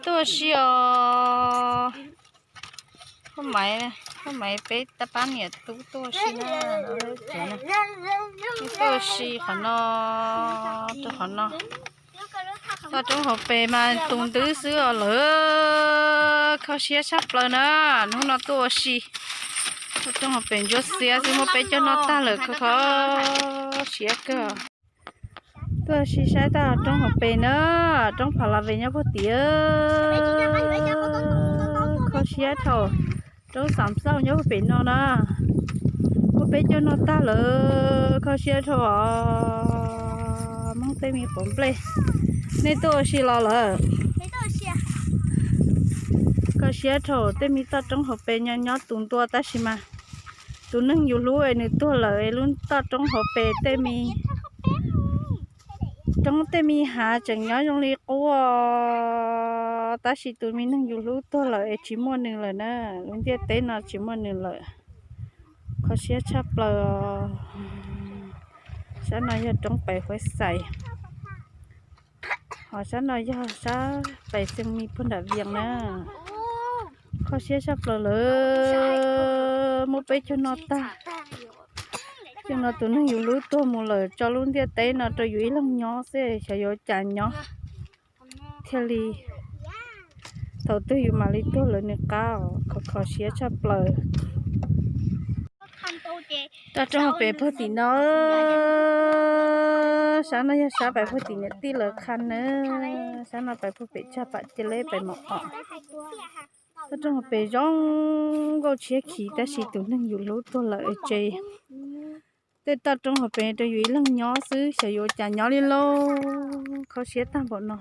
ตัวเชียวเขาไหมนะเขาไหมไปตะปานเนี่ยตัวชีนะเจ๋งนะตัวชีขนอตัวขนอตอนจงหัวเปมาตุงตื้อซื้อเหรอเขาเชียชับเลยนะนู่นตัวชีตอนจงหัวเป็นจุดเสียซึ่งหัวเป็นจนนอตาเลยเขาเชียก็ตัวชีใช้ตาจงหัวเป็นเนอะจงพาลาเวียพอดีเขาเชียเท่าจงสามเศร้าเนี้ยหัวเป็นนอนะหัวเป็นจนนอตาเลยเขาเชียเท่ามั่งเต็มีผมเปล่ในตัวชีรอเลยก็เชียเท่าเต็มีตาจงหัวเป็นย้อนตุนตัวตาชิมาตุนนึงอยู่รู้ไอ้ในตัวเลยลุ้นตาจงหัวเป็นเต็มีจงเต็มีหาจังย้อนจงเรียกว่าตาชิตุนมีนึงอยู่รู้ตัวเลยชิมวนหนึ่งเลยนะลุ้นเดียเต้นน่ะชิมวนหนึ่งเลยเขาเชียชับเลยฉันน่ะจะจงไปไว้ใส่họ sẽ nói cho sẽ phải xem mi phun đạp viền nè khó xé sắp lỡ một bé cho nó ta cho nó tụi nó nhiều lúa to một lời cho luôn dia té nó cho dưới lông nhỏ sẽ vô chả nhỏ theo li thầu tưอยู่มาลิตัวเลยเนี่ยก้าวkhó xé sắp lỡ ta trong học về phơi thì nó sáng nay sáng bài phơi thì nhật tí lỡ khăn nữa sáng nay bài phơi bị cha bạn chơi lấy bài mọc họ ta trong học về giống câu chia khí ta chỉ tụi nó nhiều lúa tôi lợi chơi thế ta trong học về tôi dưới lăng nhỏ xứ sẽ vô chả nhỏ đi lô khó xé tam bọn nó